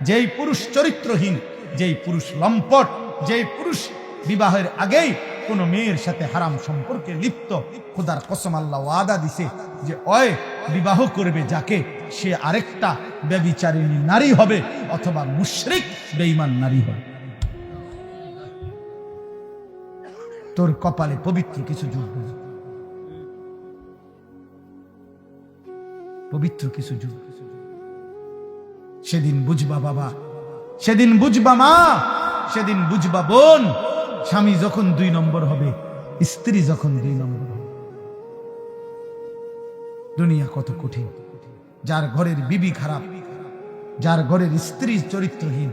যেই পুরুষ চরিত্রহীন, যেই পুরুষ লম্পট, যেই পুরুষ বিবাহের আগেই কোন মেয়ের সাথে হারাম সম্পর্কে লিপ্ত, খোদার কসম আল্লাহ ওয়াদা দিছে যে ওই বিবাহ করবে যাকে, সে আরেকটা ব্যভিচারিণী নারী হবে অথবা মুশরিক বেঈমান নারী হবে। তোর কপালে পবিত্র কিছু জুটবে না, পবিত্র কিছু জুটবে। সেদিন বুঝবা বাবা, সেদিন বুঝবা মা, সেদিন বুঝবা বোন, স্বামী যখন 2 নম্বর হবে, স্ত্রী যখন 2 নম্বর হবে। দুনিয়া কত কঠিন। যার ঘরের বিবি খারাপ, যার ঘরের স্ত্রী চরিত্রহীন,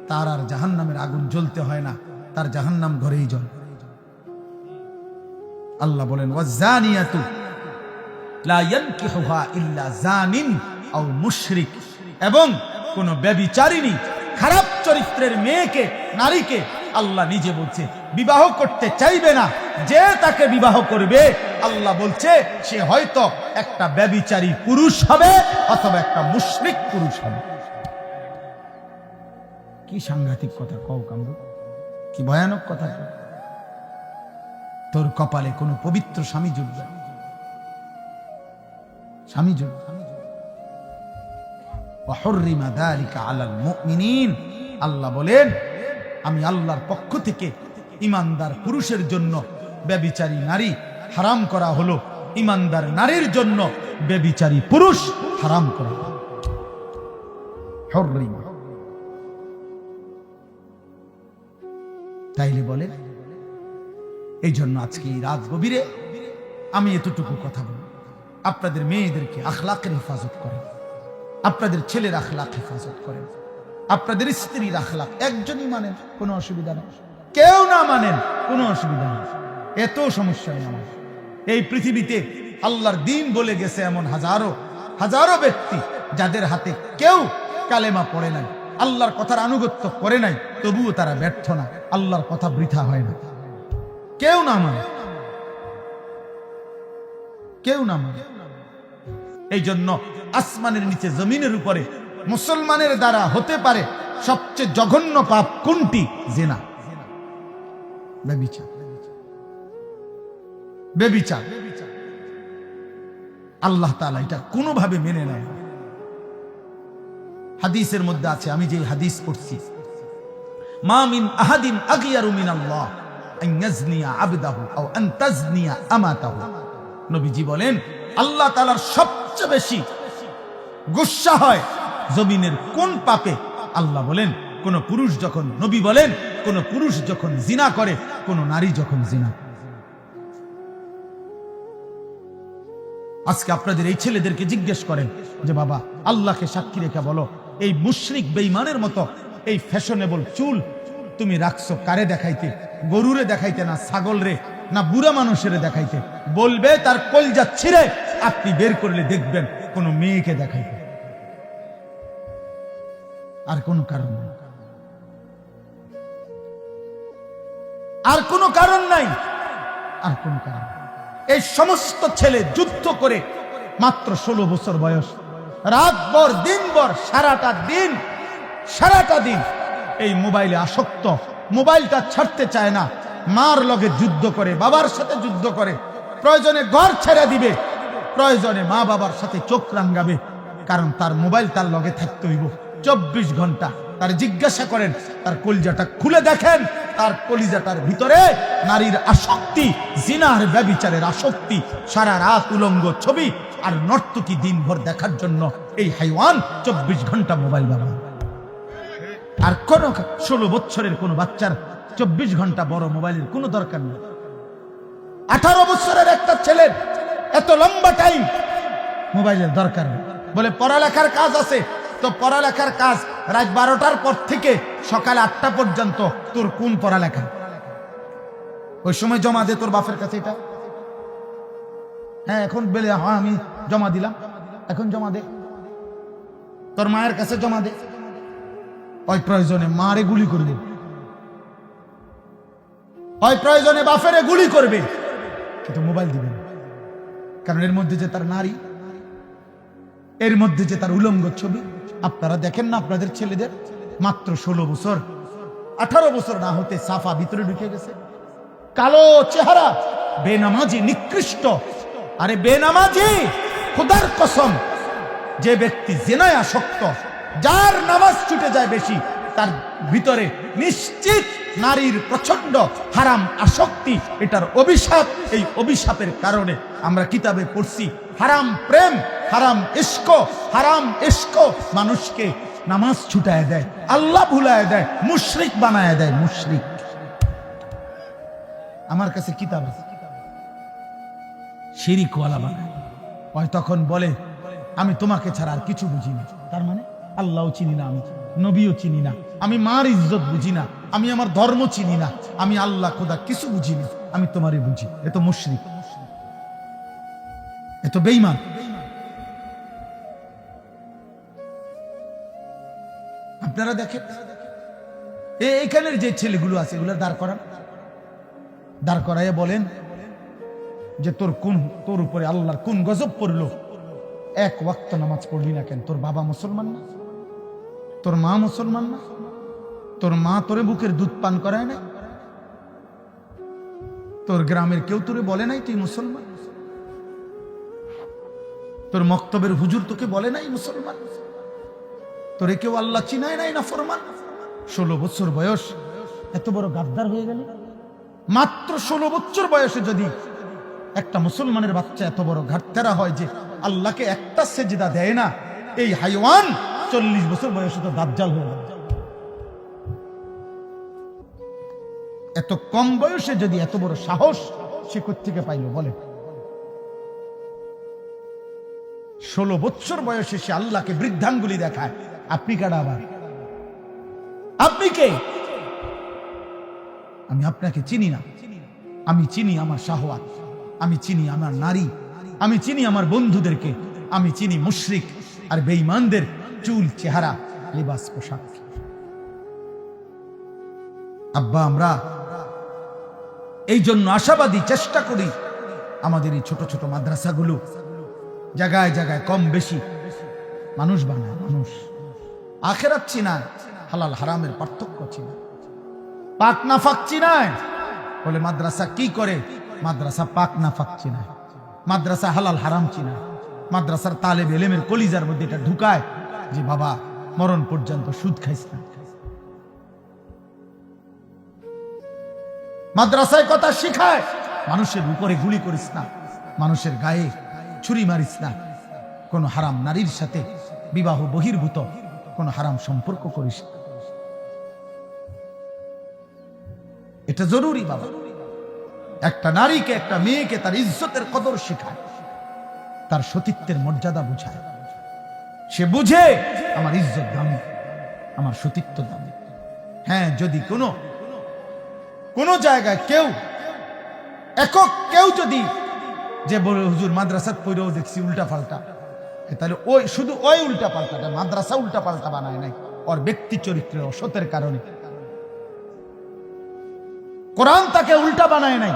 তার আর জাহান্নামের আগুন জ্বলতে হয় না, তার জাহান্নাম ঘরেই জ্বলে। আল্লাহ বলেন ওয়াজানিয়াতু লা ইয়ানকিহুহা ইল্লা জানিন আও মুশরিক, এবং কোন ব্যভিচারিণী খারাপ চরিত্রের মেয়েকে, নারীকে আল্লাহ নিজে বলছে বিবাহ করতে চাইবে না। যে তাকে বিবাহ করবে আল্লাহ বলছে সে হয়তো একটা ব্যভিচারী পুরুষ হবে অথবা একটা মুশরিক পুরুষ হবে। কি সাংঘাতিক কথা কও কামরু, কি ভয়ানক কথা। তোর কপালে কোনো পবিত্র স্বামী জুটবে, স্বামী জুটবে। ওয়াহুররিমা যালিকা আলাল মুমিনিন, আল্লাহ বলেন আমি আল্লাহর পক্ষ থেকে ঈমানদার পুরুষের জন্য ব্যভিচারী নারী হারাম করা হলো, ঈমানদার নারীর জন্য ব্যভিচারী পুরুষ হারাম করা হলো। হুররিমা, তাইলে বলে এই জন্য আজকে এই রাত গভীরে আমি এতটুকু কথা বলি, আপনাদের মেয়েদেরকে আখলাকের হেফাজত করেন, আপনাদের ছেলের আখলাক হেফাজত করেন, আপনাদের স্ত্রীর আখলাক। একজনই মানেন কোনো অসুবিধা নেই, কেউ না মানেন কোনো অসুবিধা নেই, এত সমস্যা নেই আমার। এই পৃথিবীতে আল্লাহর দ্বীন বলে গেছে এমন হাজারো হাজারো ব্যক্তি যাদের হাতে কেউ কালেমা পড়ে নাই, আল্লাহর কথার আনুগত্য করে নাই, তবুও তারা ব্যর্থ না, আল্লাহর কথা বৃথা হয় না। কেউ না মানে, কেউ না মানে। এই জন্য আসমানের নিচে জমিনের উপরে মুসলমানের দ্বারা হতে পারে সবচেয়ে জঘন্য পাপ কোনটি? জিনা, ব্যভিচার। ব্যভিচার আল্লাহ তাআলা এটা কোনোভাবে মেনে নেয় না। হাদিসের মধ্যে আছে, আমি যে হাদিস পড়ছি, মা মিন আহাদিন আগিয়ারু মিনাল্লাহ আন ইয়াজনিয়া আবদাহু আও আন তাজনিয়া আমাতাহু। নবীজি বলেন আল্লাহ তাআলার সবচেয়ে বেশি গুসা হয় জমিনের কোন পাপে? আল্লাহ বলেন কোন পুরুষ যখন, নবী বলেন কোন পুরুষ যখন জিনা করে, কোন নারী যখন জিনা। আজকে আপনাদের এই ছেলেদেরকে জিজ্ঞেস করেন যে বাবা আল্লাহকে সাক্ষী রেখে বলো, এই মুশরিক বেঈমানের মতো এই ফ্যাশনেবল চুল তুমি রাখছো কারে দেখাইতে? গরুরে দেখাইতে না ছাগল রে, না বুড়া মানুষের দেখাইতে? বলবে তার কলজা ছিঁড়ে আপনি বের করলে দেখবেন কোন মেয়েকে দেখাইতে, আর কোনো কারণ নাই, আর কোনো কারণ নাই, আর কোনো কারণ। এই সমস্ত ছেলে যুদ্ধ করে মাত্র 16 বছর বয়স, রাতভর দিনভর সারাটা দিন এই মোবাইলে আসক্ত, মোবাইলটা ছাড়তে চায় না, মার লগে যুদ্ধ করে, বাবার সাথে যুদ্ধ করে, প্রয়োজনে ঘর ছেড়ে দিবে, প্রয়োজনে মা বাবার সাথে চোখ রাঙ্গাবে, কারণ তার মোবাইল তার লগে থাকতে হইব 24 ঘন্টা। তার জিজ্ঞাসা করেন, তার কলিজাটা খুলে দেখেন, তার কলিজাটার ভিতরে নারীর আসক্তি, জিনার ব্যভিচারের আসক্তি, সারা রাত উলঙ্গ ছবি আর নর্তকী দিনভর দেখার জন্য এই হাইওয়ান 24 ঘন্টা মোবাইল ব্যবহার। আর কোন 16 বছরের কোন বাচ্চার 24 ঘন্টা বড় মোবাইলের কোনো দরকার নেই। 18 বছরের একটা ছেলের এত লম্বা টাইম মোবাইলের দরকার নেই। বলে পড়ালেখার কাজ আছে, তো পড়ালেখার কাজ রাত 12টার পর থেকে সকাল 8টা পর্যন্ত তোর কোন পড়ালেখা? ওই সময় জমা দে তোর বাপের কাছে এটা। হ্যাঁ এখন বলে হ্যাঁ আমি জমা দিলাম, এখন জমা দে, তোর মায়ের কাছে জমা দে। ওই প্রয়োজনে মারে গুলি করবে, ওই প্রয়োজনে বাপেরে গুলি করবে, কিন্তু মোবাইল দিবে না। কারণ এর মধ্যে যে তার নারী, এর মধ্যে যে তার উলঙ্গ ছবি, আপনারা দেখেন না আপনাদের ছেলেদের মাত্র 16 বছর 18 বছর না হতে সাফা ভিতরে ঢুকে গেছে, কালো চেহারা, বেনামাজি, নিকৃষ্ট। আরে বেনামাজি, খোদার কসম, যে ব্যক্তি জিনায় আসক্ত, যার নামাজ ছুটে যায় বেশি, তার ভিতরে নিশ্চিত নারীর প্রচন্ড হারাম আসক্তি, এটার অভিশাপ। এই অভিশাপের কারণে আমরা কিতাবে পড়ছি হারাম প্রেম, হারাম ইশক মানুষকে নামাজ ছুটায় দেয়, আল্লাহ ভুলায় দেয়, মুশরিক বানায় দেয়, মুশরিক। আমার কাছে কিতাব আছে, শিরিকওয়ালা বানায়। ওই তখন বলে আমি তোমাকে ছাড়া আর কিছু বুঝি না। তার মানে আল্লাহও চিনি না, আমি নবীও চিনি না, আমি মার ইজ্জত বুঝি না, আমি আমার ধর্ম চিনি না, আমি আল্লাহ খোদা কিছু বুঝি না, আমি তোমারই বুঝি। এ তো মুশরিক, এ তো বেঈমান। আপনারা দেখেন এইখানের যে ছেলেগুলো আছে এগুলো দাঁড় করাইয়া বলেন যে তোর উপরে আল্লাহর কোন গজব পড়লো, এক ওয়াক্ত নামাজ পড়লি না কেন? তোর বাবা মুসলমান না? তোর মা মুসলমান না? তোর মা তোরে বুকের দুধ পান করায় না? তোর গ্রামের কেউ তোরে বলে নাই তুই মুসলমান? তোর মক্তবের হুজুর তোকে বলে নাই মুসলমান? তোরে কেউ আল্লাহ চিনায় নাই না ফরমান? 16 বছর বয়স এত বড় গাদ্দার হয়ে গেল। মাত্র 16 বছর বয়সে যদি একটা মুসলমানের বাচ্চা এত বড় ঘাটতেরা হয় যে আল্লাহকে একটা সেজদা দেয় না, এই হাইওয়ান 40 বছর বয়সে তো দাজ্জাল হয়ে যাবে। এত কম বয়সে যদি এত বড় সাহস সে কোত্থেকে পাইল বলে? 16 বছর বয়সে সে আল্লাহকে বৃদ্ধাঙ্গুলি দেখায়। আপনি কারা আবার? আপনি কে? আমি আপনাকে চিনি না। আমি চিনি আমার শাহওয়াত, আমি চিনি আমার নারী, আমি চিনি আমার বন্ধুদেরকে, আমি চিনি মুশরিক আর বেঈমানদের চুল, চেহারা, লিবাস, পোশাক। আব্বা, আমরা এই জন্য আশাবাদী, চেষ্টা করি আমাদের এই ছোট ছোট মাদ্রাসাগুলো জায়গায় জায়গায় কম বেশি মানুষ বানায়। মানুষ আখেরাত চিনায়, হালাল হারামের পার্থক্য চিনায়, পাক নাফাক চিনায়। বলে মাদ্রাসা কি করে? মাদ্রাসা পাক নাফাক চিনায়, মাদ্রাসা হালাল হারাম চিনায়, মাদ্রাসার তালেব ইলমের কলিজার মধ্যে এটা ঢুকায় যে বাবা মরণ পর্যন্ত সুদ খাইস না। মাদ্রাসায় কথা শিখায় মানুষের উপরে গুলি করিস না, মানুষের গায়ে ছুরি মারিস না, কোন হারাম নারীর সাথে বিবাহ বহির্ভূত কোন হারাম সম্পর্ক করিস না। এটা জরুরি বাবা। একটা নারীকে, একটা মেয়েকে তার ইজ্জতের কদর শেখায়, তার সতীত্বের মর্যাদা বুঝায়। সে বুঝে আমার ইজ্জত দামি, আমার সতীত্ব দামি। হ্যাঁ, যদি কোন জায়গায় কেউ যদি যে বলে হুজুর মাদ্রাসাত পড়েও দেখছি উল্টা পাল্টা, তাহলে ওই শুধু ওই উল্টা পাল্টাটা, মাদ্রাসা উল্টা পাল্টা বানায় নাই, ওর ব্যক্তি চরিত্রের অসতের কারণে। কোরআন তাকে উল্টা বানায় নাই,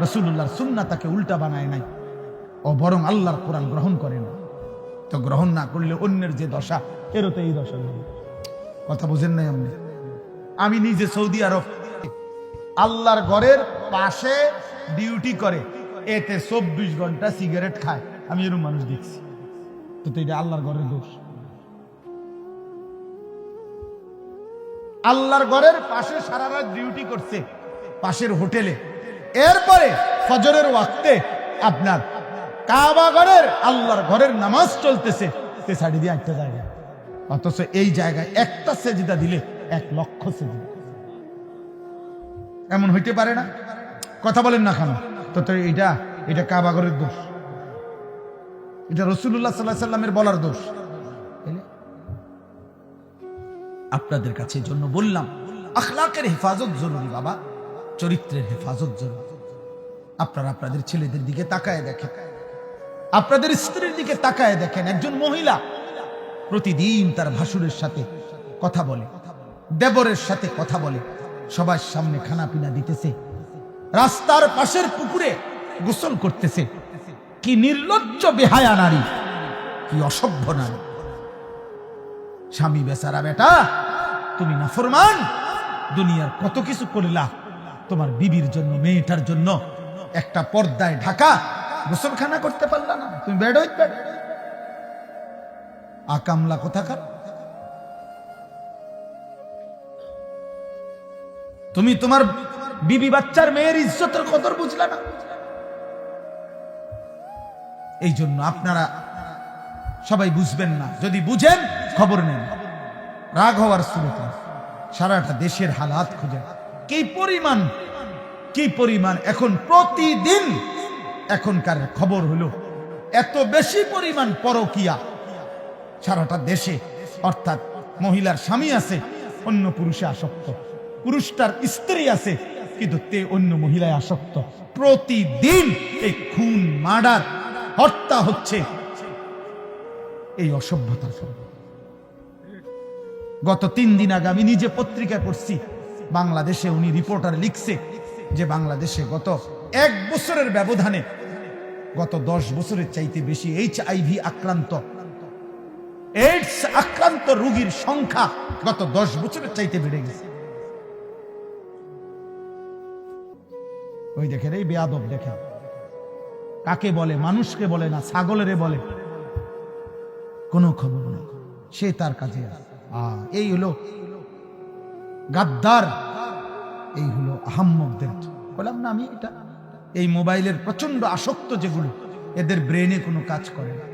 রাসূলুল্লাহর সুন্নাহ তাকে উল্টা বানায় নাই। ও বরং আল্লাহর কোরআন গ্রহণ করে না। তো গ্রহণ না করলে অন্যের যে দশা, এরও তো এই দশা। কথা বুঝেন নাই আপনি? আমি নিজে সৌদি আরব আল্লাহর ঘরের পাশে ডিউটি করে, এতে 24 ঘন্টা সিগারেট খায়। আমি এরকম মানুষ দেখছি। তো এটা আল্লাহর ঘরের দোষ। আল্লাহর ঘরের পাশে সারা রাত ডিউটি করছে, পাশের হোটেলে। এরপরে ফজরের ওয়াক্তে আপনার কাবা ঘরের, আল্লাহর ঘরের নামাজ চলতেছে, তে ছাড়ি দিয়ে একটা জায়গায়। অথচ এই জায়গায় একটা সেজদা দিলে 1 লক্ষ সেজদা। এমন হইতে পারে না? কথা বলেন না কেন? তো এটা কাবা ঘরের দোষ, এটা রাসূলুল্লাহ সাল্লাল্লাহু আলাইহি ওয়াসাল্লামের বলার দোষ। আপনাদের কাছে জন্য বললাম, আখলাকের হেফাজত জরুরি বাবা, চরিত্রের হেফাজত জরুরি। আপনারা আপনাদের ছেলেদের দিকে তাকায় দেখেন, আপনাদের স্ত্রীর দিকে তাকায় দেখেন। একজন মহিলা প্রতিদিন তার ভাসুরের সাথে কথা বলে, দেবরের সাথে কথা বলে, সবার সামনে খানা পিনা দিতেছে, রাস্তার পাশের পুকুরে গোসল করতেছে। কি নির্লজ্জ বেহায়া নারী, কি অসভ্য নারী! স্বামী বেচারা বেটা, তুমি নাফরমান, দুনিয়ার কত কিছু করলা, তোমার বিবির জন্য, মেয়েটার জন্য একটা পর্দায় ঢাকা গোসলখানা করতে পারলা না, তুমি বেড হইতে পারো আকামলা কোথাকার। তুমি তোমার বিবি বাচ্চার মেয়ের ইজ্জতের কদর বুঝলা না। এই জন্য আপনারা সবাই বুঝবেন না, যদি বুঝেন খবর নেন, রাগ হওয়ার শুরুতে সারাটা দেশের হালাত খুঁজে কি পরিমাণ এখন প্রতিদিন এখনকার খবর হলো এত বেশি পরিমাণ পরকিয়া সারাটা দেশে। অর্থাৎ মহিলার স্বামী আছে, অন্য পুরুষে আসক্ত, পুরুষটার স্ত্রী আছে কিন্তু তে অন্য মহিলায় আসক্ত। প্রতিদিন এই খুন, মার্ডার, হত্যা হচ্ছে এই অসভ্যতার ফলে। গত 3 দিন আগে আমি নিজে পত্রিকা করছি, বাংলাদেশে উনি রিপোর্টার লিখছে যে বাংলাদেশে গত 1 বছরের ব্যবধানে গত 10 বছরের চাইতে বেশি HIV আক্রান্ত, এইডস আক্রান্ত রোগীর সংখ্যা গত 10 বছরের চাইতে বেড়ে গেছে। ওই দেখেন, এই বেয়াদব দেখেন, কাকে বলে, মানুষকে বলে না, ছাগলেরে বলে, কোনো খবর নেই, সে তার কাজে আছে। এই হলো গাদ্দার, এই হলো আহাম্মকদের। বললাম না আমি, এটা এই মোবাইলের প্রচন্ড আসক্ত যেগুলো, এদের ব্রেনে কোনো কাজ করে না,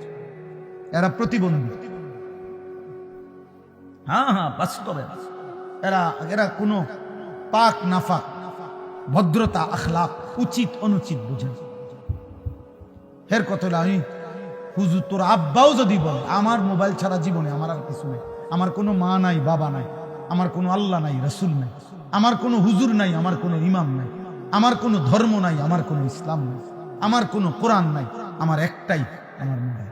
এরা প্রতিবন্ধী। বাস্তবে এরা কোনো পাক নাফাক, ভদ্রতা, আখলাক, উচিত অনুচিত বুঝে। এর কথা আমি, হুজুর তোর আব্বাও যদি বলে আমার মোবাইল ছাড়া জীবনে আমার আর কিছু নেই, আমার কোনো মা নাই, বাবা নাই, আমার কোনো আল্লাহ নাই, রাসূল নাই, আমার কোনো হুজুর নাই, আমার কোনো ইমাম নাই, আমার কোনো ধর্ম নাই, আমার কোনো ইসলাম নাই, আমার কোনো কোরআন নাই, আমার একটাই আমার মোবাইল।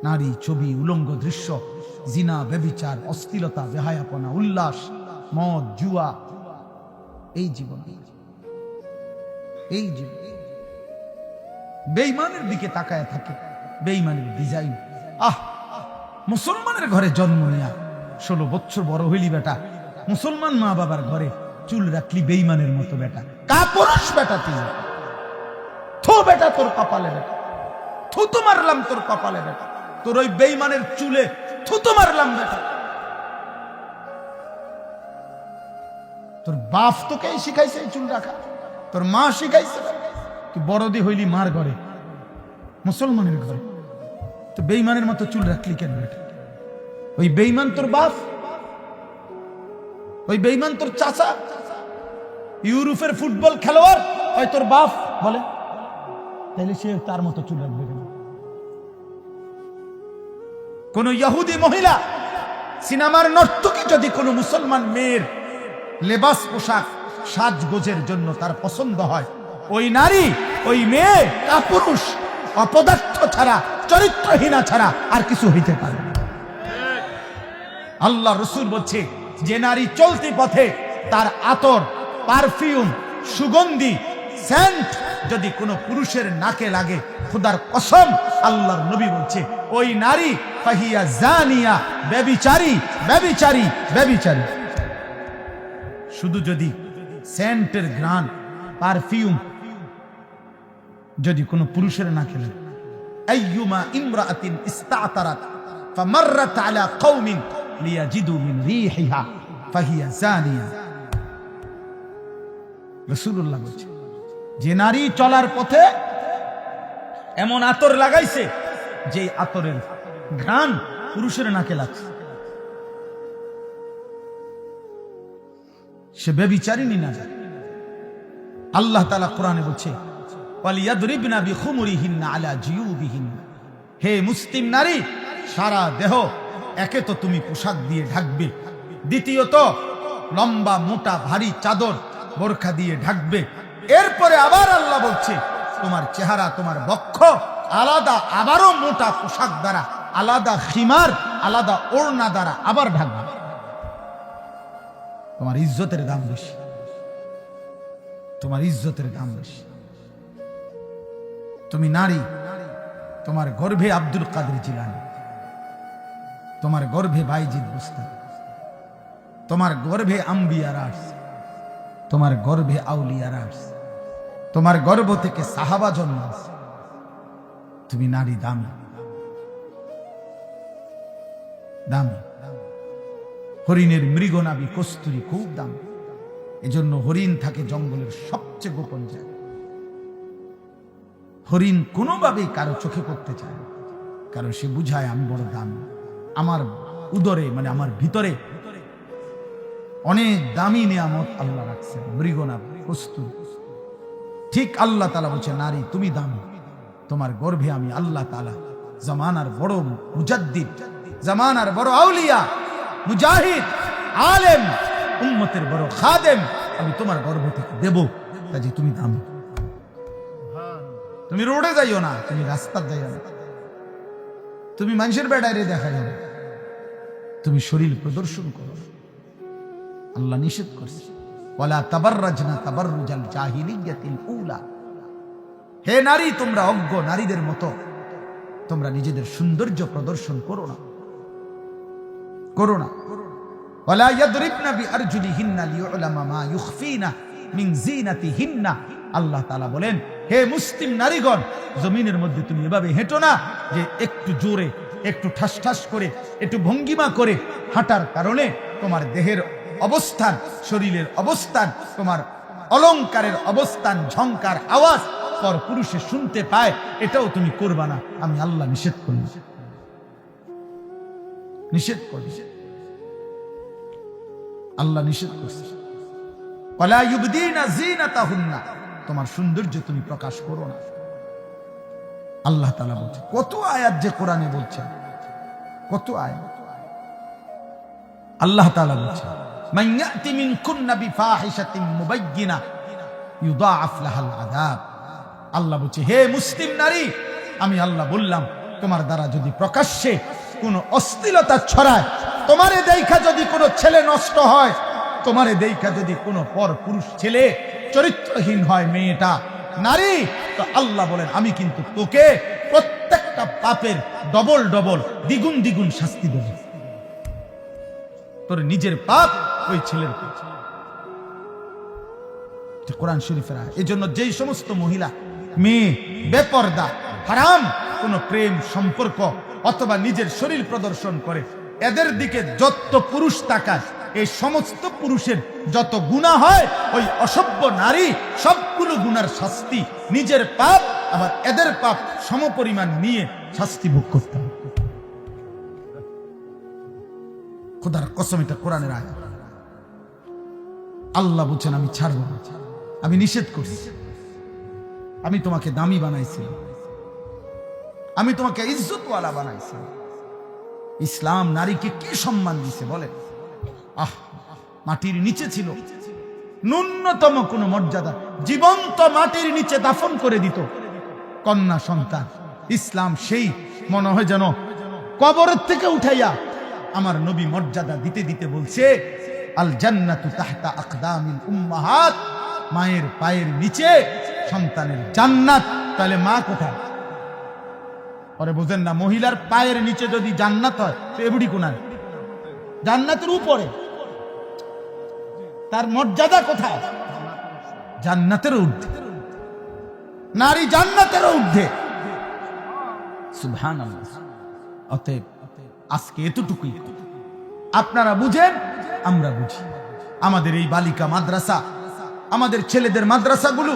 নারী, ছবি, উলঙ্গ দৃশ্য, জিনা, ব্যভিচার, অশ্লীলতা, বেহায়াপনা, উল্লাস, মদ, জুয়া, এই জীবন, এই জীবন বেঈমানের দিকে তাকায় থাকে, বেঈমানের ডিজাইন। মুসলমানের ঘরে জন্ম নিয়া 16 বছর বড় হইলি বেটা, মুসলমান মা বাবার ঘরে চুল রাখলি বেঈমানের মতো বেটা, কাপুরুষ বেটা তুই। থু বেটা তোর কপালে, বেটা থুতু মারলাম তোর কপালে, বেটা তোর ওই বেঈমানের চুলে থুতু মারলাম বেটা। তোর বাপ তোকে শিখাইছে এই চুল রাখা, তোর মা শিখাইছে। তুই বড়দি হইলি মার ঘরে, মুসলমানের ঘরে, তো বেঈমানের মতো চুল রাখলি কেন বেটা? ওই বেঈমান তোর বাপ, ওই বেঈমান তোর চাচা, ইউরোপের ফুটবল খেলোয়াড় হয় তোর বাপ বলে, তাহলে সে তার মতো চুল রাখবে কেন? কোন ইহুদি মহিলা, সিনেমার নর্তকী যদি কোনো মুসলমান মেয়ের লেবাস, পোশাক, সাজগোজের জন্য তার পছন্দ হয়, ওই নারী, ওই মেয়ে কাপুরুষ, অপদার্থ ছাড়া, চরিত্রহীনা ছাড়া আর কিছু হইতে পারে না। আল্লাহ রাসূল বলছে, যে নারী চলতি পথে তার আতর, পারফিউম, সুগন্ধি, সেন্ট যদি কোনো পুরুষের নাকে লাগে, খোদার কসম আল্লাহর নবী বলছে ওই নারী ফাহিয়া জানিয়া, ব্যভিচারী, ব্যভিচারী, ব্যভিচারী। শুধু যদি সেন্টের ঘ্রাণ, পারফিউম যদি কোনো পুরুষের নাকে লাগে, আইয়ুমা ইমরাআতিন ইস্তাতারাত ফামাররাত আলা কওমিন লিয়াজিদু মিন রিহিহা ফাহিয়া জানিয়া। রাসূলুল্লাহ বলেছে, যে নারী চলার পথে এমন আতর লাগাইছে যে আতরের ঘ্রাণ পুরুষের নাকে লাগছে, সে ব্যভিচারিণী না যায়। আল্লাহ তাআলা কোরআনে বলছে, ওয়ালিয়াদরিবনা বিখুমুরিহিন্না আলা জিয়ুবিহিন্না। হে মুসলিম নারী, সারা দেহ একে তো তুমি পোশাক দিয়ে ঢাকবে, দ্বিতীয়ত লম্বা মোটা ভারী চাদর, বোরখা দিয়ে ঢাকবে। এরপরে আবার আল্লাহ বলছে তোমার চেহারা, তোমার বক্ষ আলাদা, আবারও মোটা পোশাক দ্বারা, আলাদা খিমার, আলাদা ওড়না দ্বারা আবার ঢাকবে। তোমার ইজ্জতের দাম বেশি, তোমার ইজ্জতের দাম বেশি। তুমি নারী, তোমার গর্ভে আব্দুল কাদের জিলানী, তোমার গর্ভে বাইজিদ বুস্তামি, তোমার গর্ভে আম্বিয়ারা আসছে, তোমার গর্ভে আউলিয়ারা আসছে, তোমার গর্ভ থেকে সাহাবা জন্ম আছে। তুমি নারী দামি, দামি। হরিণের মৃগনাভি কস্তুরী খুব দামি। এজন্য হরিণ থাকে জঙ্গলের সবচেয়ে গোপন জায়গায়। হরিণ কোনোভাবেই কারো চোখে পড়তে চায় না, কারণ সে বুঝায় আমি বড় দামি, আমার উদরে মানে আমার ভিতরে অনেক দামি নিয়ামত আল্লাহ রাখছেন। মৃগনাভি কস্তুরী, ঠিক আল্লাহ তাআলা বলছে নারী তুমি দামি, তোমার গর্ভে আমি আল্লাহ তাআলা জামানার বড় মুজাদ্দিদ, জামানার বড় আউলিয়া, মুজাহিদ, আলেম, উম্মতের বড় খাদেম আমি তোমার গর্ভ থেকে দেব। কাজে তুমি দামি। তুমি রোডে যাইও না, তুমি রাস্তার যাইও না, তুমি মানুষের বেড়ায় দেখাইও না, তুমি শরীর প্রদর্শন করো। আল্লাহ নিষেধ করছে ওয়ালা তাবাররাজনা তাবাররুজাল জাহিলিয়াতিল উলা। হে নারী, তোমরা অজ্ঞ নারীদের মতো তোমরা নিজেদের সৌন্দর্য প্রদর্শন করো না, করো না। ওয়ালা ইয়াদরিবনা বিআরজুলিহিন্না লিউলামা মা ইউখফিনা মিন যিনাতিহিন্না। আল্লাহ তাআলা বলেন, হে মুসলিম নারীগণ, জমিনের মধ্যে তুমি এভাবে হেঁটো না যে একটু জোরে, একটু ঠাস ঠাস করে, একটু ভঙ্গিমা করে হাঁটার কারণে তোমার দেহের অবস্থান, শরীরের অবস্থান, তোমার অলংকারের অবস্থান, ঝংকার আওয়াজ পর পুরুষে শুনতে পায়, এটাও তুমি করবা না। আমি আল্লাহ নিষেধ করি, নিষেধ করি, আল্লাহ নিষেধ করছে। ওয়ালা ইউবদিনা যিনাতাহুন্না, তোমার সৌন্দর্য তুমি প্রকাশ করো না। আল্লাহ তাআলা বলছে, কত আয়াত যে কোরআনে বলছেন, কত আয়াত। আল্লাহ তাআলা বলছে মান ইয়াতি মিনকুন্না বিফাহিশাতিন মুবায়্যিনা ইউদাআফ লাহাল আযাব। আল্লাহ বলছে, হে মুসলিম নারী, আমি আল্লাহ বললাম তোমার দ্বারা যদি প্রকাশ্যে কোনো অশ্লীলতা ছড়ায়, তোমারে দেখা যদি কোনো ছেলে নষ্ট হয়, তোমারে দেখা যদি কোনো পর পুরুষ ছেলে চরিত্রহীন হয়, মেয়েটা নারী, তো আল্লাহ বলেন আমি কিন্তু তোকে প্রত্যেকটা পাপের ডবল ডবল, দ্বিগুণ দ্বিগুণ শাস্তি দেব। তোর নিজের পাপ ওই ছেলের পাপ। কোরআন শরীফের আয়াত। এই জন্য যেই সমস্ত মহিলা, মেয়ে বেপর্দা, হারাম কোন প্রেম সম্পর্ক অথবা নিজের শরীর প্রদর্শন করে, এদের দিকে যত পুরুষ তাকায়, এই সমস্ত পুরুষের যত গুনাহ হয়, ওই অসভ্য নারী সবগুলো গুনার শাস্তি, নিজের পাপ আবার এদের পাপ সমপরিমাণ নিয়ে শাস্তি ভোগ করতে হবে। খোদার কসম, এটা কোরআনের আয়াত। আল্লাহ বলছেন আমি ছাড়ব না, আমি নিষেধ করছি। আমি তোমাকে দামি বানাইছি, আমি তোমাকে ইজ্জতওয়ালা বানাইছি। ইসলাম নারীকে কি সম্মান দিছে বলে? মাটির নিচে ছিল, ন্যূনতম কোন মর্যাদা, জীবন্ত মাটির নিচে দাফন করে দিত কন্যা সন্তান। ইসলাম সেই মনে হয় যেন কবরের থেকে উঠাইয়া আমার নবী মর্যাদা দিতে দিতে বলছে আল জান্নাতু তাহতা আকদামিল উম্মাহাত, মায়ের পায়ের নিচে সন্তানের জান্নাত। তাহলে মা কোথায়? পরে বুঝেন না, মহিলার পায়ের নিচে যদি জান্নাত হয় তো এবুড়ি কোনায়? জান্নাতের উপরে। তার মর্যাদা কোথায়? জান্নাতের ঊর্ধ্বে। নারী জান্নাতের ঊর্ধ্বে। সুবহানাল্লাহ। অতএব আজকে এতটুকুই, আপনারা বুঝেন, আমরা বুঝি। আমাদের এই বালিকা মাদ্রাসা, আমাদের ছেলেদের মাদ্রাসাগুলো,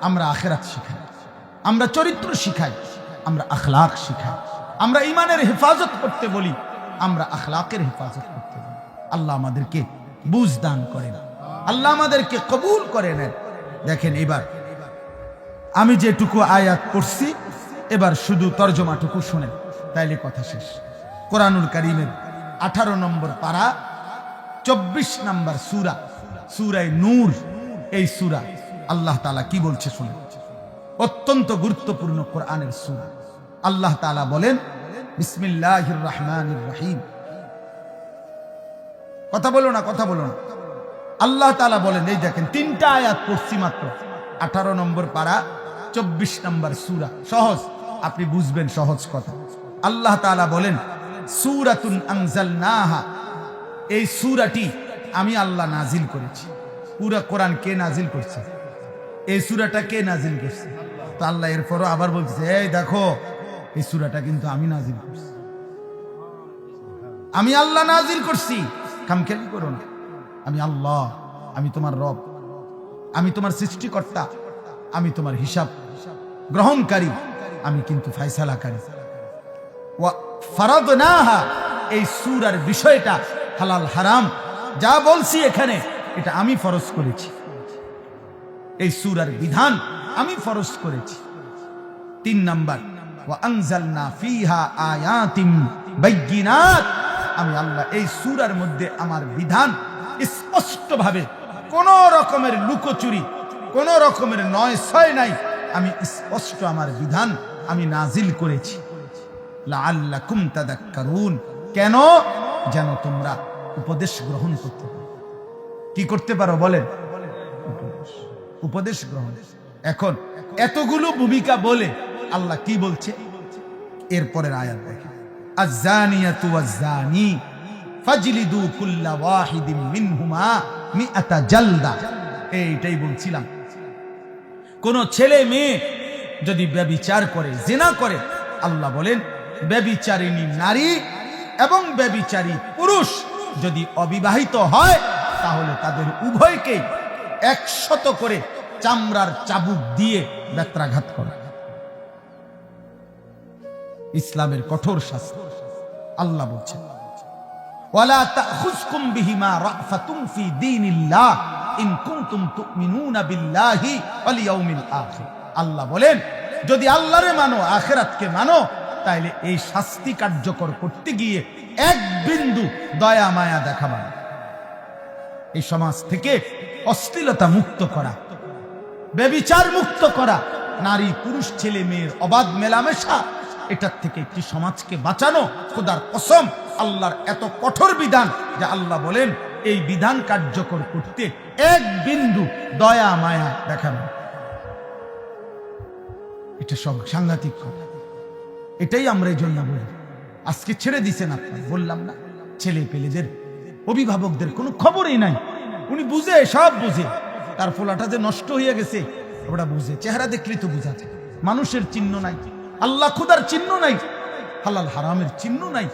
আমরা আখিরাত শিখাই, আমরা চরিত্র শিখাই, আমরা আখলাক শিখাই, আমরা ইমানের হেফাজত করতে বলি, আমরা আখলাকের হেফাজত করতে বলি। আল্লাহ আমাদেরকে বুঝ দান করেন, আল্লাহ আমাদেরকে কবুল করে নেন। দেখেন, এবার আমি যেটুকু আয়াত পড়ছি, এবার শুধু তর্জমাটুকু শুনেন, তাইলে কথা শেষ। কোরআনুল কারীমের 18 নম্বর পারা, 24 নম্বর সূরা, সূরায়ে নূর। এই সূরা আল্লাহ তাআলা কি বলছে শুনুন। অত্যন্ত গুরুত্বপূর্ণ কোরআনের সূরা। আল্লাহ তাআলা বলেন বিসমিল্লাহির রহমানির রহিম। কথা বলো না, কথা বলো না। আল্লাহ তাআলা বলেন, এই দেখেন 3টা আয়াত পড়ছি মাত্র, 18 নম্বর পারা, 24 নম্বর সূরা। সহজ, আপনি বুঝবেন সহজ কথা। আল্লাহ তাআলা বলেন সূরাতুন আনজালনাহা, এই সূরাটি আমি আল্লাহ নাজিল করেছি। পুরা কোরআন কে নাজিল করছে? এই সূরাটা কে নাজিল করছে? তো আল্লাহ এরপরও আবার বলছে, এই দেখো এই সূরাটা কিন্তু আমি নাজিল করছি, আমি আল্লাহ নাজিল করছি, খামখেয়ালি করো না। আমি আল্লাহ, আমি তোমার রব, আমি তোমার সৃষ্টিকর্তা, আমি তোমার হিসাব গ্রহণকারী, আমি কিন্তু ফায়সালাকারী। ওয়া ফারাদনাহা, এই সূরার বিষয়টা হালাল হারাম যা বলছি এখানে এটা আমি ফরজ করেছি, এই সূরার বিধান আমি ফরজ করেছি। 3 নাম্বার, ওয়া আনজালনা ফিহা আয়াতিন বাইয়িনাত, আমি আল্লাহ এই সূরার মধ্যে আমার বিধান স্পষ্টভাবে, কোন রকমের লুকোচুরি, কোন রকমের নয় ছয় নাই, আমি স্পষ্ট আমার বিধান আমি নাজিল করেছি। লাআল্লাকুম তাদাক্কারুন, কেন? যেন তোমরা উপদেশ গ্রহণ করতে পারো। কি করতে পারো বলেন? উপদেশ গ্রহণ। এখন এতগুলো ভূমিকা বলে আল্লাহ কি বলছে এরপরের আয়াত দেখেন, আয-যানিয়াতু ওয়াজ-যানি ফাজলিদু কুল্লা ওয়াহিদিন মিনহুমা মিআতা জালদা। এইটাই বলছিলাম, কোন ছেলে মেয়ে যদি ব্যভিচার করে, জিনা করে, আল্লাহ বলেন ব্যভিচারিণী নারী এবং ব্যভিচারী পুরুষ যদি অবিবাহিত হয় তাহলে তাদের উভয়কে 100 করে চামড়ার চাবুক দিয়ে বেত্রাঘাত করে। ইসলামের কঠোর শাস্তি। আল্লাহ বলছেন, ওয়ালা তাখুযকুম বিহিমা রাফাতুম ফি দীনিল্লাহ ইন কুনতুম তুমিনুনা বিল্লাহি ওয়াল ইয়াউমিল আখির। আল্লাহ বলেন, যদি আল্লাহরে মানো, আখিরাতকে মানো, তাইলে এই শাস্তি কার্যকর করতে গিয়ে এক বিন্দু দয়া মায়া দেখাবা না। এই সমাজ থেকে অশ্লীলতা মুক্ত করা, ব্যভিচার মুক্ত করা, নারী পুরুষ ছেলে মেয়ের অবাধ মেলামেশা, এটার থেকে একটি সমাজকে বাঁচানো। খোদার কসম, আল্লাহর এত কঠোর বিধান যে আল্লাহ বলেন এই বিধান কার্যকর করতে এক বিন্দু দয়া মায়া দেখানো। এটা সব সাংঘাতিক কথা। এটাই আমরা এই জন্য বলি, আজকে ছেড়ে দিছেন আপনার, বললাম না, ছেলে পেলেদের অভিভাবকদের কোনো খবরই নাই। উনি বুঝে, সব বুঝে, তার ফোলাটা যে নষ্ট হয়ে গেছে ওটা বুঝে, চেহারা দেখলেই তো বুঝা যায়। মানুষের চিহ্ন নাই, আল্লাহ খুদার চিহ্ন নাই, হালাল হারামের চিহ্ন নাই,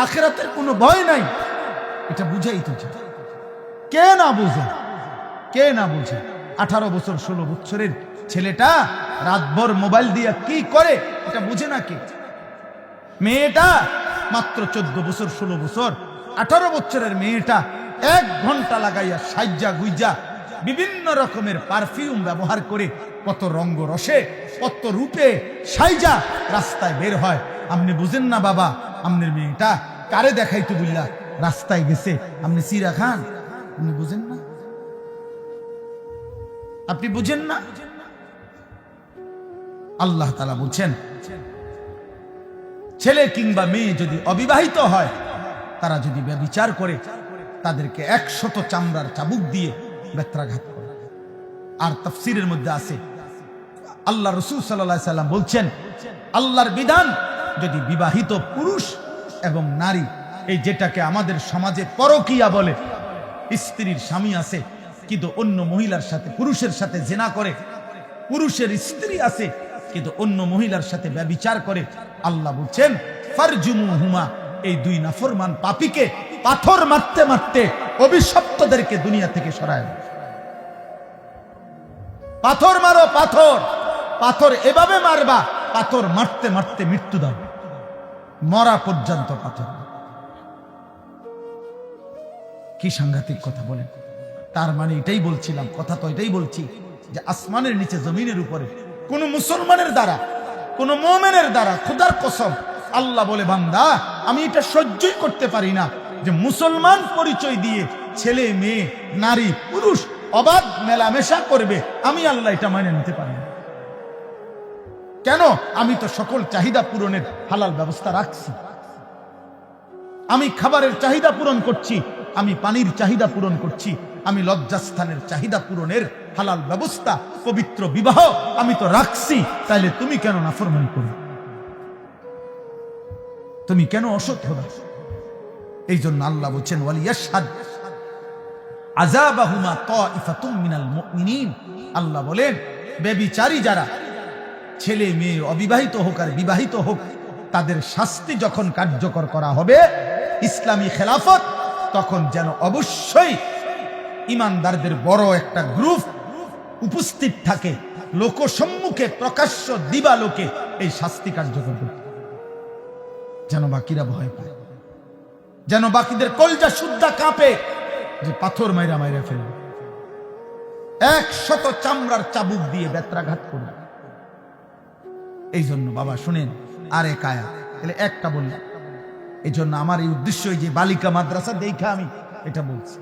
আখিরাতের কোনো ভয় নাই, এটা বুঝাই তো যায়। কে না বুঝে? কে না বুঝে? 18 বছর 16 বছরের ছেলেটা রাতভর মোবাইল দিয়ে কি করে এটা বুঝে না কে? মেয়েটা মাত্র 14 বছর 16 বছর, 18 বছরের মেয়েটা 1 ঘন্টা লাগাইয়া সাজ্জা গুইজা বিভিন্ন রকমের পারফিউম ব্যবহার করে কত রঙ্গ রসে কত রূপে সাইজা রাস্তায় বের হয়। আপনি বুঝেন না বাবা, আপনার মেয়েটা কারে দেখাইতে বুঝলা রাস্তায় গেছে, আপনি সিরা খান, আপনি বুঝেন না? আপনি বুঝেন না? আল্লাহ তাআলা বলছেন, ছেলে কিংবা মেয়ে যদি অবিবাহিত হয়, তারা যদি ব্যভিচার করে, তাদেরকে 100 চামড়ার চাবুক দিয়ে বেত্রাঘাত করে। আর তাফসীরের মধ্যে আছে, আল্লাহ রাসূল সাল্লাল্লাহু আলাইহি সাল্লাম বলছেন, আল্লাহর বিধান যদি বিবাহিত পুরুষ এবং নারী, এই যেটাকে আমাদের সমাজে পরকীয়া বলে, স্ত্রীর স্বামী আছে কিন্তু অন্য মহিলার সাথে, পুরুষের সাথে জিনা করে, পুরুষের স্ত্রী আছে কিন্তু অন্য মহিলার সাথে ব্যভিচার করে, আল্লাহ বলছেন ফারজুমুহুমা, এই 2 নাফরমান পাপীকে পাথর মারতে মারতে অভিশপ্তদেরকে দুনিয়া থেকে সরায় দাও। পাথর মারো, পাথর, পাথর এভাবে মারবা, পাথর মারতে মারতে মৃত্যু দাও, মরা পর্যন্ত পাথর। কি সাংঘাতিক কথা বলেন! তার মানে এটাই বলছিলাম, কথা তো এটাই বলছি যে আসমানের নিচে জমিনের উপরে কোন মুসলমানের দ্বারা, কোন মুমিনের দ্বারা, খোদার কসম আল্লাহ বলে, বান্দা আমি এটা সহ্যই করতে পারি না যে মুসলমান পরিচয় দিয়ে ছেলে মেয়ে নারী পুরুষ অবাধ মেলামেশা করবে, আমি আল্লাহ এটা মেনে নিতে পারি না। কেন? আমি তো সকল চাহিদা পূরণের হালাল ব্যবস্থা রাখছি, আমি খাবারের চাহিদা পূরণ করছি, আমি পানির চাহিদা পূরণ করছি, আমি লজ্জাস্থানের চাহিদা পূরণের হালাল ব্যবস্থা, পবিত্র বিবাহ আমি তো রাখছি, তাইলে তুমি কেন নাফরমানি করো? তুমি কেন অসৎ হবে? এই জন্য আল্লাহ বলছেন ওয়ালিয়াশহাদ আযাবাহুমা তাইফাতুম মিনাল মুমিনিন। আল্লাহ বলেন ব্যভিচারী যারা, ছেলে মেয়ে অবিবাহিত হোক আর বিবাহিত হোক, তাদের শাস্তি যখন কার্যকর করা হবে ইসলামী খেলাফত, তখন যেন অবশ্যই ইমানদারদের বড় একটা গ্রুপ উপস্থিত থাকে, লোকসম্মুখে প্রকাশ্য দিবালোকে এই শাস্তি কার্যকর করতে, যেন বাকিরা ভয় পায়, যেন বাকিদের কলজা শুদ্ধা কাঁপে যে পাথর মাইরা মাইরা ফেলবে, 100 চামড়ার চাবুক দিয়ে বেত্রাঘাত করবে। এই জন্য বাবা শুনেন, আরে কায়া তাহলে একটা বললাম। এই জন্য আমার এই উদ্দেশ্য, যে বালিকা মাদ্রাসা দেখা আমি এটা বলছি।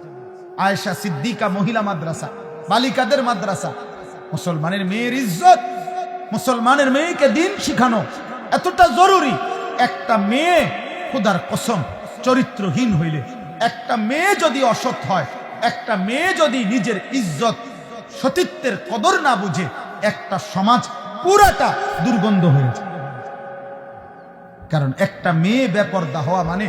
আয়েশা সিদ্দিকা মহিলা মাদ্রাসা, বালিকাদের মাদ্রাসা, মুসলমানের মেয়ের ইজ্জত, মুসলমানের মেয়েকে দিন শিখানো এতটা জরুরি। একটা মেয়ে খোদার কসম চরিত্রহীন হইলে, একটা মেয়ে যদি অসৎ হয়, একটা মেয়ে যদি নিজের ইজ্জত সতীত্বের কদর না বুঝে, একটা সমাজ পুরাটা দুর্গন্ধ হয়ে যায়। কারণ একটা মেয়ে বেপরদা হওয়া মানে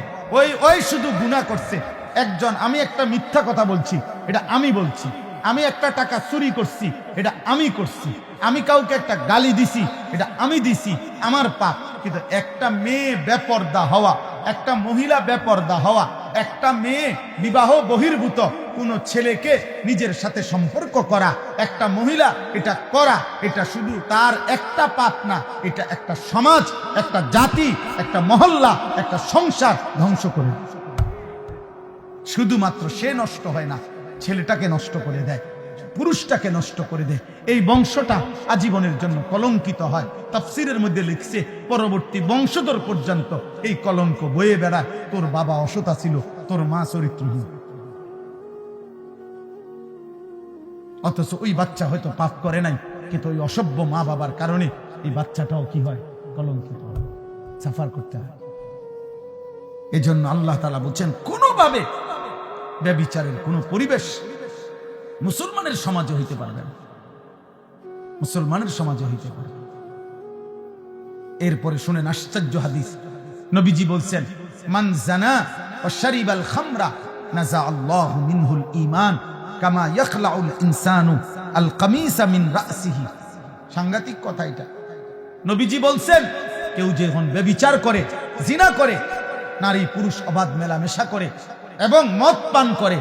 ওই শুধু গুনাহ করছে একজন। আমি একটা মিথ্যা কথা বলছি, এটা আমি বলছি। আমি একটা টাকা চুরি করছি, এটা আমি করছি। আমি কাউকে একটা গালি দিছি, এটা আমি দিছি, আমার পাপ। কিন্তু একটা মেয়ে বেপরদা হওয়া, একটা মহিলা বেপরদা হওয়া, একটা মেয়ে বিবাহ বহির্ভূত কোন ছেলেকে নিজের সাথে সম্পর্ক করা, একটা মহিলা এটা করা, এটা শুধু তার একটা পাপ না, এটা একটা সমাজ, একটা জাতি, একটা মহল্লা, একটা সংসার ধ্বংস করে। শুধুমাত্র সে নষ্ট হয় না, ছেলেটাকে নষ্ট করে দেয়, পুরুষটাকে নষ্ট করে দেয়। এই বংশটা আজীবনের জন্য কলঙ্কিত হয়। তাফসীরের মধ্যে লিখছে পরবর্তী বংশধর পর্যন্ত এই কলঙ্ক বয়ে বেড়ায়। তোর বাবা অসৎ ছিল, তোর মা চরিত্রহীন, অথচ ওই বাচ্চা হয়তো পাপ করে নাই, কিন্তু ওই অসভ্য মা বাবার কারণে এই বাচ্চাটাও কি হয়, কলঙ্কিত হয়, সাফার করতে হয়। এই জন্য আল্লাহ তাআলা বলছেন কোনোভাবে ব্যভিচারের কোনো পরিবেশ মুসলমানের সমাজে হইতে পারবে না, মুসলমানের সমাজে হইতে পারবে। এরপরে শুনেন আশ্চর্য হাদিস। নবীজি বলছেন মান জানা ওয়া শারিবাল খামরা নাযা আল্লাহু মিনহুল ঈমান কামা ইয়াখলাউল ইনসানু আল কামিসা মিন রাসিহি। সাংঘাতিক কথা এটা। নবীজি বলছেন কেউ যখন ব্যভিচার করে, জিনা করে, নারী পুরুষ অবাধ মেলামেশা করে এবং মদ পান করে,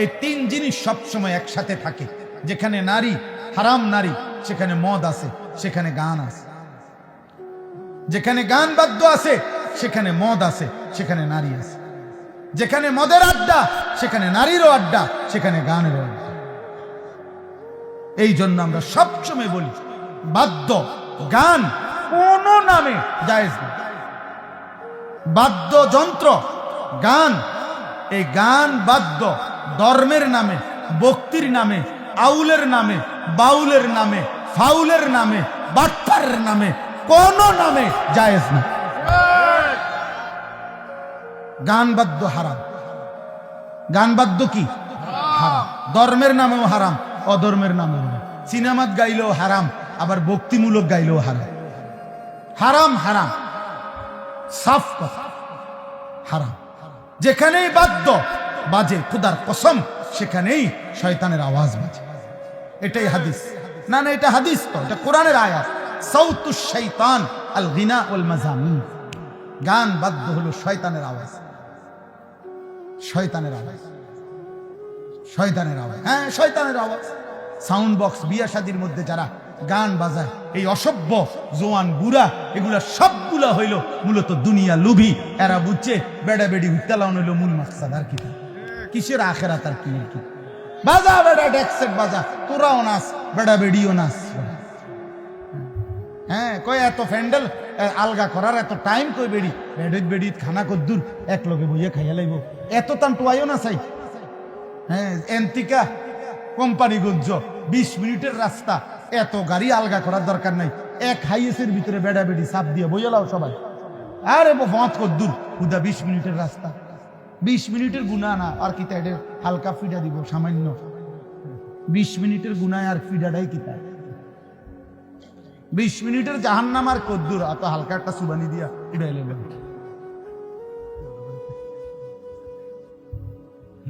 এই তিন জিনিস সবসময় একসাথে থাকে। যেখানে নারী, হারাম নারী, সেখানে মদ আছে, সেখানে গান আছে। যেখানে গান বাদ্য আছে, সেখানে মদ আছে, সেখানে নারী আছে। যেখানে মদের আড্ডা, সেখানে নারীরও আড্ডা, সেখানে গানেরও আড্ডা। এই জন্য আমরা সবসময় বলি বাদ্য গান কোন নামে জায়েজ না। বাদ্যযন্ত্র গান, এই গান বাদ্য ধর্মের নামে, ভক্তির নামে, আউলের নামে, বাউলের নামে, ফাউলের নামে, বাটপারের নামে, কোন নামে জায়েজ না। গান বাদ্য হারাম। গান বাদ্য কি হারাম, ধর্মের নামেও হারাম, অধর্মের নামেও হারাম। সিনেমাত গাইলেও হারাম, আবার ভক্তিমূলক গাইলেও হারাম। হারাম হারাম, সাফ কথা, হারাম। যেখানেই বাদ্য বাজে খোদার কসম, সেখানেই শয়তানের আওয়াজ বাজে। এটাই হাদিস। না না, এটা হাদিস তো, এটা কোরআনের আয়াত। সাউতুশ শাইতান আল গিনা ওয়াল মাজামিন। গান বাদ্য হলো শয়তানের আওয়াজ, শয়তানের আওয়াজ, শয়তানের আওয়াজ। হ্যাঁ, শয়তানের আওয়াজ। সাউন্ড বক্স, বিয়া শাদির মধ্যে যারা গান বাজায়, এই অসভ্য জোয়ান বুড়া, এগুলা সবগুলা হইল মূলত দুনিয়া লুভি। এরা বুঝছে বেড়া বেড়ি হুত্তালাউন হইল মূল মাকসাদ। আর কি কিসের আখেরাত, আর কি বাজা বেড়া ডেকসেট বাজা, তোরাও নাচ, বেড়া বেড়িও নাচ। হ্যাঁ, কয় এত ফ্যান্ডেল আলগা করার এত টাইম কই বেড়ি, বেড়িত বেড়িত খানা কদ্দুর এক লগে বইয়া খাইয়া লাইব, এত তান টোয়াইও না চাই। হ্যাঁ, এন্তিকা কোম্পানিগঞ্জ 20 মিনিটের রাস্তা, এত গাড়ি আলগা করার দরকার নাই। এক হাইয়েসের ভিতরে বেড়া বেড়ি চাপ দিয়ে বইয়া লাও সবাই। আরে বত কদ্দুর হুদা 20 মিনিটের রাস্তা, 20 মিনিটের গুণা না। আর কি তাই হালকা ফিডা দিব সামান্য, 20 মিনিটের গুণায় আর ফিডাটাই কি তাই? 20 মিনিটের জাহান্নাম আর কদ্দুর, এত হালকা একটা সুবানি দিয়া এটাই লেগে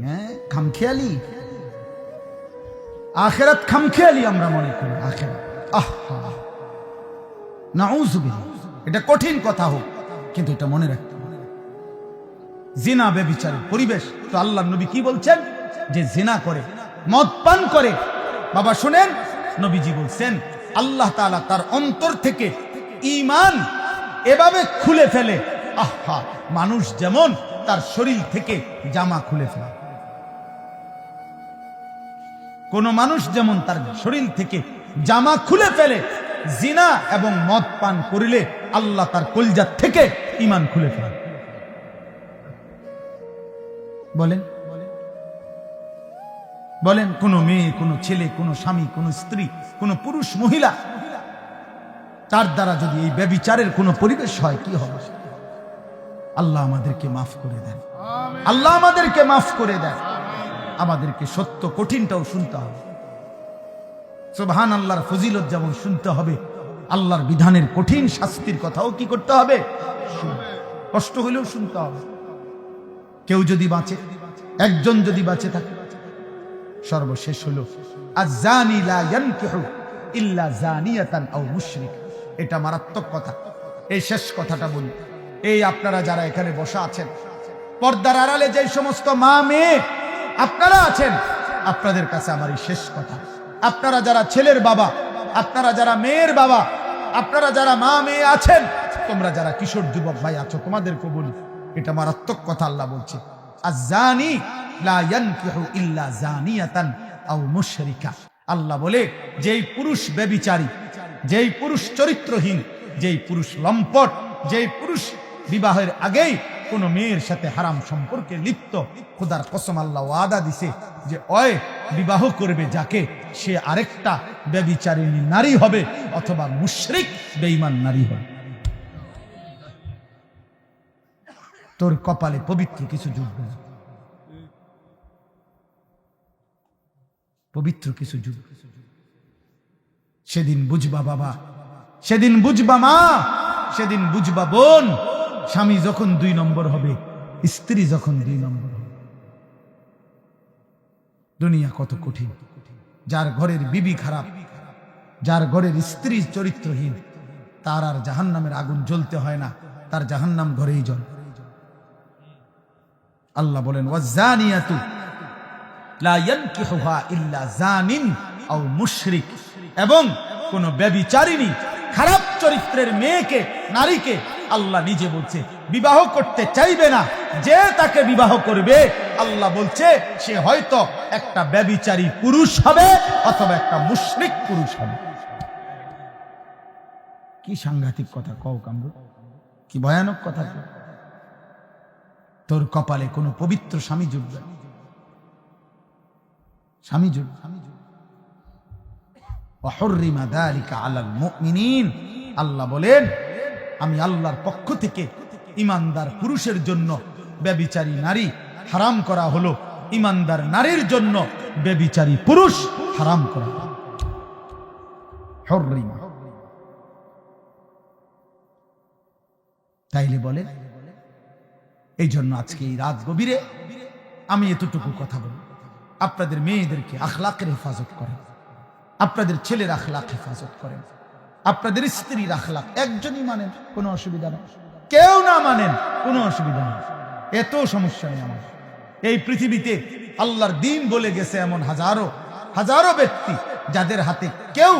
হ্যাঁ, খামখেয়ালি, আখিরাত খামখেয়ালি আমরা মনে করি। আখিরাত আহা, নাউযুবিল্লাহ, এটা কঠিন কথা হোক, কিন্তু এটা মনে রাখতে হবে। জিনা ব্যভিচারের পরিবেশ, তো আল্লাহর নবী কি বলছেন? যে জিনা করে, মদ পান করে, বাবা শুনেন, নবীজি বলছেন আল্লাহ তাআলা তার অন্তর থেকে ঈমান এভাবে খুলে ফেলে, আহা, মানুষ যেমন তার শরীর থেকে জামা খুলে ফেলে। কোন মানুষ যেমন তার শরীর থেকে জামা খুলে ফেলে, জিনা এবং মদ পান করিলে আল্লাহ তার কলজা থেকে ঈমান খুলে ফেলে। বলেন বলেন, কোন মেয়ে, কোন ছেলে, কোন স্বামী, কোন স্ত্রী, কোন পুরুষ মহিলা, তার দ্বারা যদি এই ব্যভিচারের কোন পরিবেশ হয়, কি হবে? আল্লাহ আমাদেরকে মাফ করে দেন, আল্লাহ আমাদেরকে মাফ করে দেন। আমাদেরকে সত্য কঠিনটাও শুনতে হবে, সুবহান আল্লাহর ফজিলত যেমন শুনতে হবে, আল্লাহর বিধানের কঠিন শাস্তির কথাও কি করতে হবে? কষ্ট হলেও শুনতে হবে। কেউ যদি বাঁচে, একজন যদি বাঁচে থাকে, সর্বশেষ হলো আয-যানি লা ইয়ানকিহু ইল্লা যানিয়াতান আও মুশরিক। এটা মারাত্মক কথা। এই শেষ কথাটা বলি, এই আপনারা যারা এখানে বসা আছেন, পর্দার আড়ালে যে সমস্ত মা মেয়ে আপনারা আছেন, আপনাদের কাছে আমার এই শেষ কথা, আপনারা যারা ছেলের বাবা, আপনারা যারা মেয়ের বাবা, আপনারা যারা মা মেয়ে আছেন, তোমরা যারা কিশোর যুবক ভাই আছো, তোমাদেরকে বলি, এটা মারাত্মক কথা আল্লাহ বলছে, আয-যানি লা ইয়ানকিহু ইল্লা যানিয়াতান আও মুশরিকা। আল্লাহ বলে, যেই পুরুষ ব্যভিচারী, যেই পুরুষ চরিত্রহীন, যেই পুরুষ লম্পট, যেই পুরুষ বিবাহের আগেই কোন মেয়ের সাথে হারাম সম্পর্কে লিপ্ত, খোদার কসম আল্লাহ ওয়াদা দিছে যে ওই বিবাহ করবে যাকে, সে আরেকটা ব্যভিচারিণী নারী হবে অথবা মুশরিক বেঈমান নারী হবে। তোর কপালে পবিত্র কিছু জুটবে না, পবিত্র কিছু জুটবে। সেদিন বুঝবা বাবা, সেদিন বুঝবা মা, সেদিন বুঝবা বোন, স্বামী যখন 2 নম্বর হবে, স্ত্রী যখন 2 নম্বর হবে। দুনিয়া কত কঠিন। যার ঘরের বিবি খারাপ, যার ঘরের স্ত্রী চরিত্রহীন, তার আর জাহান্নামের আগুন জ্বলতে হয় না, তার জাহান্নাম ঘরেই জ্বলে। আল্লাহ বলেন, ওয়াজ-যানিয়াতু লা ইয়ানকিহুহা ইল্লা যানিন আও মুশরিক। এবং কোন ব্যভিচারিণী, খারাপ চরিত্রের মেয়েকে, নারীকে আল্লাহ নিজে বলছে বিবাহ করতে চাইবে না। যে তাকে বিবাহ করবে, আল্লাহ বলছে সে হয়তো একটা ব্যভিচারী পুরুষ হবে অথবা একটা মুশরিক পুরুষ হবে। কি সাংঘাতিক কথা কও কামরু, কি ভয়ানক কথা। তোর কপালে কোনো পবিত্র স্বামী জুটবে, স্বামী জুটবে। ওয়াহুররিমা যালিকা আলাল মুমিনিন। আল্লাহ বলেন, আমি আল্লাহর পক্ষ থেকে ঈমানদার পুরুষের জন্য ব্যভিচারী নারী হারাম করা হলো, ঈমানদার নারীর জন্য ব্যভিচারী পুরুষ হারাম করা হলো। হুররিমা। তাইলে বলে, এই জন্য আজকে এই রাত গভীরে আমি এতটুকু কথা বলি, আপনাদের মেয়েদেরকে আখলাকের হেফাজত করেন, আপনাদের ছেলের আখলাক হেফাজত করেন, আপনাদের স্ত্রীর আখলাক। একজনই মানেন, কোনো অসুবিধা নেই, কেউ না মানেন, কোনো অসুবিধা নেই, এত সমস্যা নেই আমার। এই পৃথিবীতে আল্লাহর দ্বীন বলে গেছে এমন হাজারো হাজারো ব্যক্তি যাদের হাতে কেউ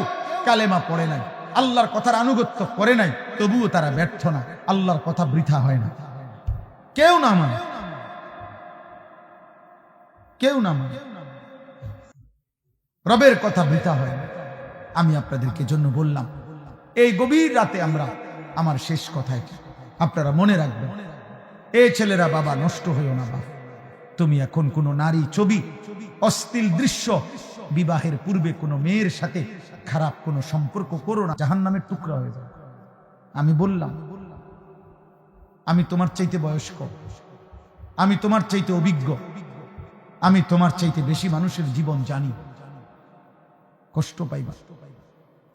কালেমা পড়ে নাই, আল্লাহর কথার আনুগত্য করে নাই, তবুও তারা ব্যর্থ না, আল্লাহর কথা বৃথা হয় না। কেউ না মানে, কেউ না মানে, রবের কথা বৃথা হয় না। আমি আপনাদেরকে জন্য বললাম, এই গভীর রাতে আমরা, আমার শেষ কথায় আপনারা মনে রাখবেন, এই ছেলেরা বাবা নষ্ট হইও না। বাবা, তুমি এখন কোনো নারী ছবি, অশ্লীল দৃশ্য, বিবাহের পূর্বে কোনো মেয়ের সাথে খারাপ কোনো সম্পর্ক করো না, জাহান্নামের টুকরা হয়ে যাবে। আমি বললাম, আমি তোমার চাইতে বয়স্ক, আমি তোমার চাইতে অভিজ্ঞ, আমি তোমার চাইতে বেশি মানুষের জীবন জানি। কষ্ট পাইবা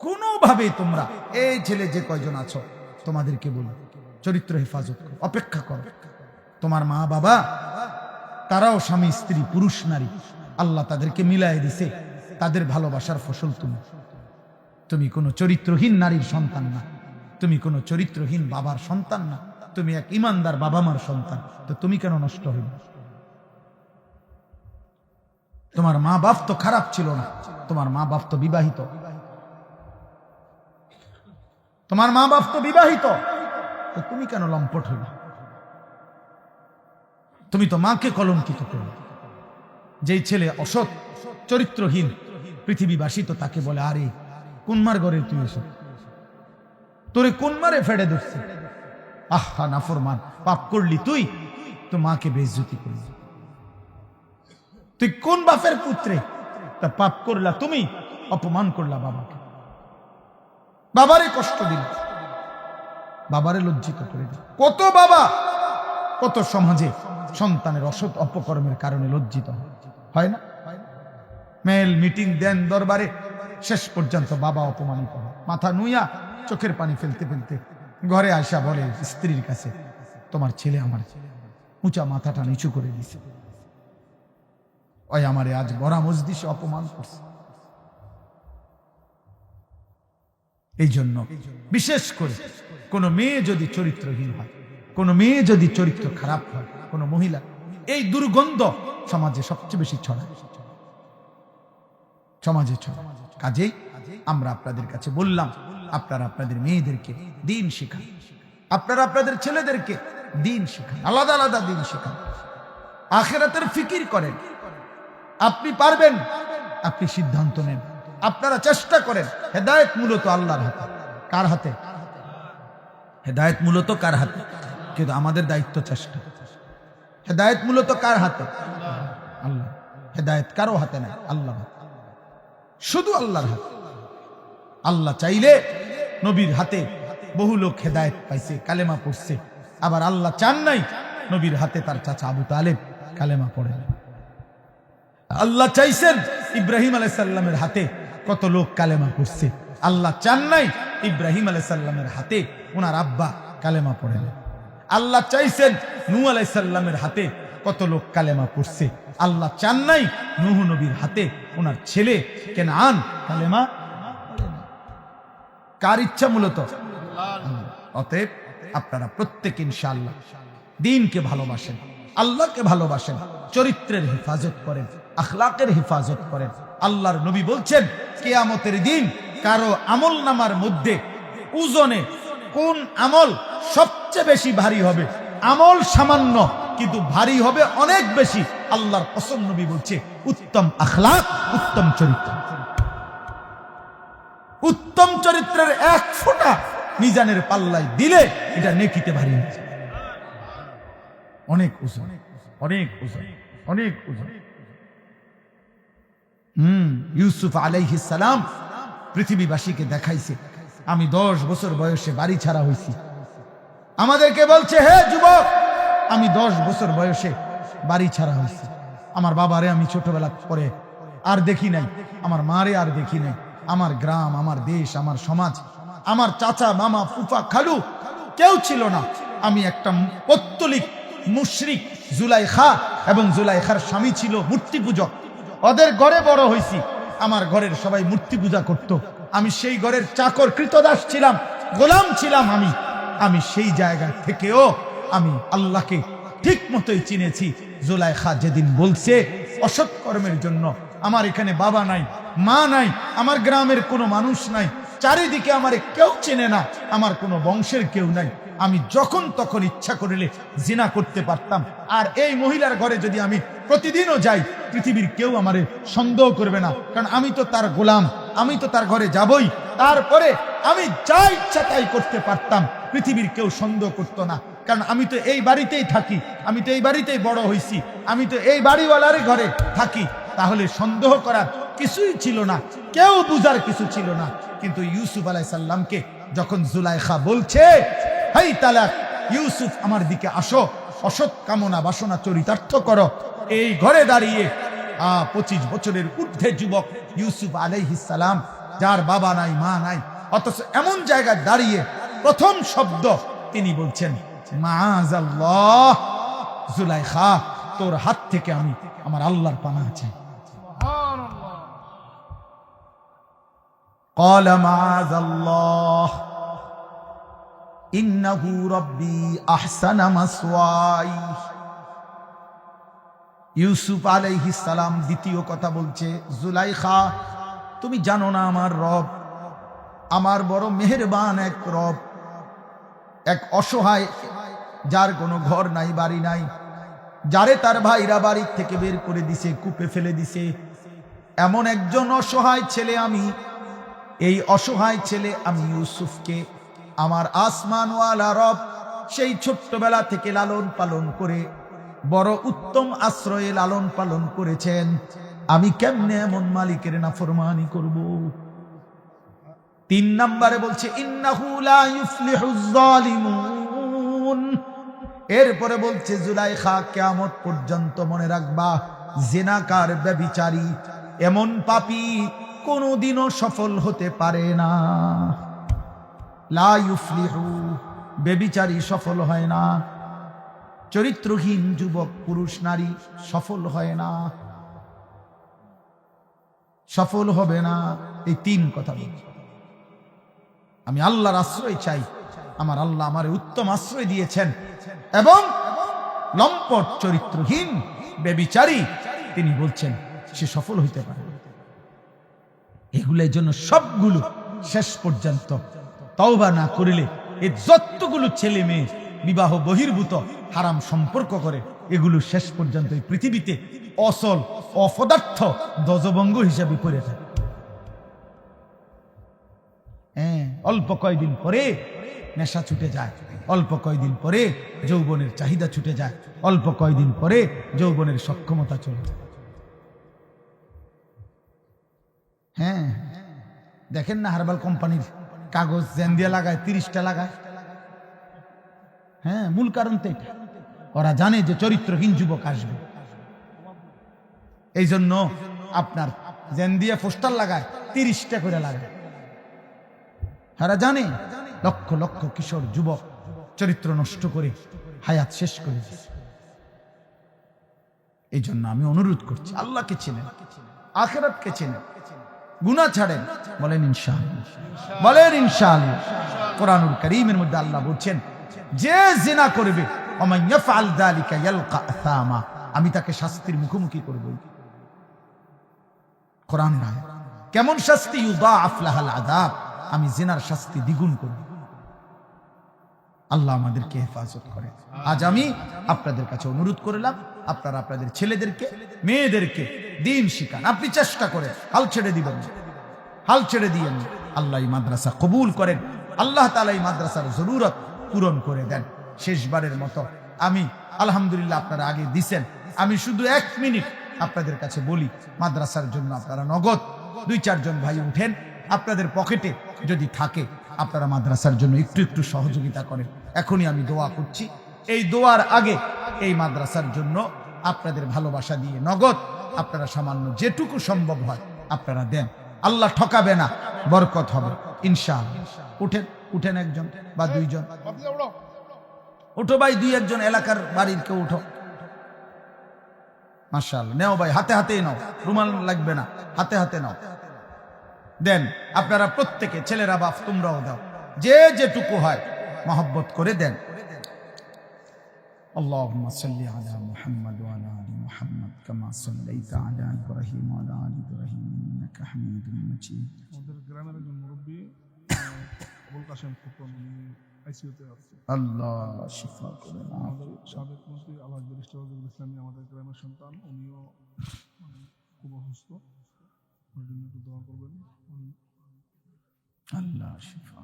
কোনোভাবে তোমরা, এই ছেলে যে কয়জন আছো তোমাদেরকে বলি, চরিত্র হেফাজত করো, অপেক্ষা করো। তোমার মা বাবা তারাও স্বামী স্ত্রী পুরুষ নারী, আল্লাহ তাদেরকে মিলাই দিছে, তাদের ভালোবাসার ফসল তুমি। তুমি কোনো চরিত্রহীন নারীর সন্তান না, তুমি কোনো চরিত্রহীন বাবার সন্তান না, তুমি এক ইমানদার বাবা মার সন্তান। তো তুমি কেন নষ্ট হইবে? তোমার মা বাপ তো খারাপ ছিল না, তোমার মা বাপ তো বিবাহিত, তোমার মা বাপ তো বিবাহিত, তো তুমি কেন লম্পট হইবে? তুমি তো মাকে কলঙ্কিত করবে। যেই ছেলে অসৎ চরিত্রহীন, পৃথিবীবাসী তো তাকে বলে, আরে কোন মার ঘরে তুই এসব, তোরে কোন মারে ফেড়ে ধরছে, আহা নাফরমান, পাপ করলি তুই, তো মাকে বেইজ্জতি করলি। তুই কোন বাপের পুত্রে, তা পাপ করলা তুমি, অপমান করলা বাবাকে, বাবারে কষ্ট দিল, বাবারে লজ্জিত করে দিল। কত বাবা, কত সমাজে সন্তানের অসৎ অপকর্মের কারণে লজ্জিত হয় না? মেল মিটিং দেন দরবারে, শেষ পর্যন্ত বাবা অপমানিত হয়, মাথা নুইয়া চোখের পানি ফেলতে ফেলতে ঘরে আসা বলে স্ত্রীর কাছে, তোমার ছেলে আমার উঁচা মাথাটা নিচু করে দিছে, ওই আমারে আজ বড়া মজলিসে অপমান করছে। এই জন্য বিশেষ করে কোন মেয়ে যদি চরিত্রহীন হয়, কোন মেয়ে যদি চরিত্র খারাপ হয়, কোন মহিলা, এই দুর্গন্ধ সমাজে সবচেয়ে বেশি ছড়ায়, সমাজে ছড়ায়। কাজেই আমরা আপনাদের কাছে বললাম, আপনারা আপনাদের মেয়েদেরকে দিন শেখান, আপনারা আপনাদের ছেলেদেরকে দিন শেখান, আলাদা আলাদা দিন শেখান, আখিরাতের ফিকির করেন। আপনি পারবেন, আপনি সিদ্ধান্ত নেন, আপনারা চেষ্টা করেন। হেদায়েত মূলত আল্লাহর হাতে। কার হাতে? হেদায়েত মূলত কার হাতে? কিন্তু আমাদের দায়িত্ব চেষ্টা। হেদায়েত মূলত কার হাতে? আল্লাহ। হেদায়েত কারো হাতে নাই, আল্লাহ, শুধু আল্লাহর হাতে। আল্লাহ চাইলে নবীর হাতে বহু লোক হেদায়েত পাইছে, কালেমা পড়ছে। আবার আল্লাহ চান নাই, নবীর হাতে তার চাচা আবু তালেব কালেমা পড়ে। আল্লাহ চাইছেন ইব্রাহিম আলাইহিস সালামের হাতে কত লোক কালেমা পড়ছে। আল্লাহ চান নাই ইব্রাহিম আলাইহিস সালামের হাতে ওনার আব্বা কালেমা পড়েন। আল্লাহ চাইছেন নূহ আলাইহিস সালামের হাতে কত লোক কালেমা পড়ছে। আল্লাহ চান নাই নূহ নবীর হাতে ওনার ছেলে কেনান কালেমা। কার ইচ্ছা মূলত? অতএব আপনারা প্রত্যেক ইনশাআল্লাহ দ্বীনকে ভালোবাসেন, আল্লাহকে ভালোবাসেন, চরিত্রের হেফাজত করেন, আখলাকের হেফাজত করেন। আল্লাহর নবী বলছেন, কিয়ামতের দিন কারো আমল নামার মধ্যে ওজনে কোন আমল সবচেয়ে বেশি ভারী হবে? আমল সামান্য কিন্তু ভারী হবে অনেক বেশি। আল্লাহর কসম, নবী বলছে উত্তম আখলাক, উত্তম চরিত্র। উত্তম চরিত্রের এক ফোঁটা মিজানের পাল্লায় দিলে এটা নেকিতে ভারী হয়ে যায়। অনেক ওজন, অনেক ওজন, অনেক ওজন। ইউসুফ আলাইহিস সালাম পৃথিবীবাসীকে দেখাইছে, আমি 10 বছর বয়সে বাড়ি ছাড়া হইছি। আমাদেরকে বলছে, হে যুবক, আমি 10 বছর বয়সে বাড়ি ছাড়া হইছি। আমার বাবারে আমি ছোটবেলা পরে আর দেখি নাই, আমার মারে আর দেখি নাই। আমার গ্রাম, আমার দেশ, আমার সমাজ, আমার চাচা, মামা, ফুফা, খালু কেউ ছিল না। আমি একটা পৌত্তলিক মুশরিক জুলাইখা, এবং জুলাইখার স্বামী ছিল মূর্তি পূজক। ওদের ঘরে বড় হইছি। আমার ঘরের সবাই মূর্তি পূজা করত। আমি সেই ঘরের চাকর, কৃতদাস ছিলাম, গোলাম ছিলাম। আমি সেই জায়গা থেকেও আমি আল্লাহকে ঠিক মতোই চিনেছি। জুলাইখা যেদিন বলছে অসৎ কর্মের জন্য আমার এখানে বাবা নাই, মা নাই, আমার গ্রামের কোনো মানুষ নাই, চারিদিকে আমারে কেউ চেনে না, আমার কোনো বংশের কেউ নাই, আমি যখন তখন ইচ্ছা করিলে জিনা করতে পারতাম। আর এই মহিলার ঘরে যদি আমি প্রতিদিনও যাই, পৃথিবীর কেউ আমারে সন্দেহ করবে না, কারণ আমি তো তার গোলাম, আমি তো তার ঘরে যাবই। তারপরে আমি যা ইচ্ছা তাই করতে পারতাম, পৃথিবীর কেউ সন্দেহ করতো না, কারণ আমি তো এই বাড়িতেই থাকি, আমি তো এই বাড়িতেই বড় হইছি, আমি তো এই বাড়িওয়ালার ঘরে থাকি। তাহলে সন্দেহ করার কিছুই ছিল না, কেউ বুঝার কিছু ছিল না। কিন্তু ইউসুফ আলাইহিস সালামকে যখন জুলাইখা বলছে, হাই তালাক, ইউসুফ আমার দিকে আসো, অসৎ কামনা বাসনা চরিতার্থ করো, এই ঘরে দাঁড়িয়ে 25 বছরের ঊর্ধ্বে যুবক ইউসুফ আলাইহিস সালাম, যার বাবা নাই, মা নাই, অথচ এমন জায়গায় দাঁড়িয়ে প্রথম শব্দ তিনি বলছেন মাআযাল্লাহ। জুলাইখা, তোর হাত থেকে আমি আমার আল্লাহর পানাহ চাই। قال معاذ الله إنه ربي أحسن مثواي। ইউসুফ আলাইহিস সালাম দ্বিতীয় কথা বলছে, জুলাইখা তুমি জানো না আমার রব আমার বড় মেহেরবান এক রব, এক অসহায় যার কোনো ঘর নাই বাড়ি নাই, যারে তার ভাইরা বাড়ি থেকে বের করে দিছে, কূপে ফেলে দিছে, এমন একজন অসহায় ছেলে আমি। এই অসহায় ছেলে আমি ইউসুফকে আমার আসমানওয়ালা রব সেই ছোট্টবেলা থেকে লালন পালন করে বড় উত্তম আশ্রয়ে লালন পালন করেছেন। আমি কেমনে এমন মালিকের নাফরমানি করব? 3 নম্বরে বলছে ইন্নাহু লা ইউফলিহুজ জালিমুন। এরপরে বলছে জুলাইখা কিয়ামত পর্যন্ত মনে রাখবা, জিনাকার ব্যভিচারী এমন পাপী কোনদিনও সফল হতে পারে না। লা ইউফলিহু, ব্যভিচারী সফল হয় না, চরিত্রহীন যুবক পুরুষ নারী সফল হয় না, সফল হবে না। এই 3 কথা বলছি। আমি আল্লাহর আশ্রয় চাই, আমার আল্লাহ আমারে উত্তম আশ্রয় দিয়েছেন, এবং লম্পট চরিত্রহীন ব্যভিচারী তিনি বলছেন সে সফল হইতে পারে। এগুলোর জন্য সবগুলো শেষ পর্যন্ত তওবা না করিলে এই যতগুলো ছেলে মেয়ে বিবাহ বহির্ভূত হারাম সম্পর্ক করে, এগুলো শেষ পর্যন্ত এই পৃথিবীতে অসল অপদার্থ ধ্বজভঙ্গ হিসাবে পড়ে থাকে। অল্প কয়েকদিন পরে নেশা ছুটে যায়, অল্প কয়েকদিন পরে যৌবনের চাহিদা ছুটে যায়, অল্প কয়েকদিন পরে যৌবনের সক্ষমতা চলে যায়। হ্যাঁ, দেখেন না হার্বাল কোম্পানির কাগজ জেন দিয়ে লাগায়, 30টা লাগায়। হ্যাঁ, মূল কারণ তো এটা, ওরা জানে যে চরিত্রহীন যুবক আসবে, এই জন্য আপনার জেন দিয়ে পোস্টার লাগায়, 30টা করে লাগায়। ওরা জানে লক্ষ লক্ষ কিশোর যুবক চরিত্র নষ্ট করে হায়াত শেষ করে দিচ্ছে। এই জন্য আমি অনুরোধ করছি, আল্লাহকে চেনেন, আখিরাতকে চেনেন, গুনাহ ছাড়েন, বলেন ইনশাআল্লাহ, বলেন ইনশাআল্লাহ। কোরআনুল কারীমের মধ্যে আল্লাহ বলছেন যে জিনা করবে ওমান ইয়াফআল যালিকা ইয়ালকা আসামা, আমি তাকে শাস্তির মুখোমুখি করব। কোরআনের আয়াত, কেমন শাস্তি? ইউদাআফ লাহাল আযাব, আমি জিনার শাস্তি দ্বিগুণ করব। আল্লাহ আমাদেরকে হেফাজত করে। আজ আমি আপনাদের কাছে অনুরোধ করলাম, আপনারা আপনাদের ছেলেদেরকে মেয়েদেরকে দ্বীন শিখান। আপনি চেষ্টা করেন, হাল ছেড়ে দিবেন না, হাল ছেড়ে দিয়েন। আল্লাহ এই মাদ্রাসা কবুল করেন, আল্লাহ তাআলা এই মাদ্রাসার জরুরত পূরণ করে দেন। শেষবারের মতো আমি আলহামদুলিল্লাহ আপনারা আগে দিছেন, আমি শুধু 1 মিনিট আপনাদের কাছে বলি, মাদ্রাসার জন্য আপনারা নগদ 2-4 জন ভাই উঠেন, আপনাদের পকেটে যদি থাকে আপনারা মাদ্রাসার জন্য একটু একটু সহযোগিতা করেন। এখনই আমি দোয়া করছি, এই দোয়ার আগে এই মাদ্রাসার জন্য আপনাদের ভালোবাসা দিয়ে নগদ আপনারা সামান্য যেটুকু সম্ভব হয় আপনারা দেন। আল্লাহ ঠকাবে না, বরকত হবে ইনশাআল্লাহ। উঠেন, উঠেন, 1 জন বা 2 জন উঠো ভাই, 2-1 জন এলাকার বাড়ির কেউ উঠো। মাশাআল্লাহ, নেও ভাই, হাতে হাতেই নাও, রুমাল লাগবে না, হাতে হাতে নাও, দেন। আপনারা প্রত্যেকে, ছেলেরা বাপ তোমরাও দাও, যে যেটুকু হয় মহব্বত করে দেন। আল্লাহুম্মা সাল্লি আলা মুহাম্মাদ ওয়া আলা আলি মুহাম্মাদ কামা সাল্লাইতা আলা ইব্রাহিম ওয়া আলা আলি ইব্রাহিম ইন্নাকা হামিদুম মাজিদ। আমাদের গ্রামের একজন মুরব্বী আবুল কাশেম খোকন, উনি আইসিইউতে আছে। আল্লাহ শিফা করেন। আমাদের সাবেক মন্ত্রী আলহাজ ব্যারিস্টার ওয়াজিবুল ইসলামী আমাদের গ্রামের সন্তান, উনিও খুব অসুস্থ, ওর জন্য একটু দোয়া করবেন। আল্লাহ শিফা।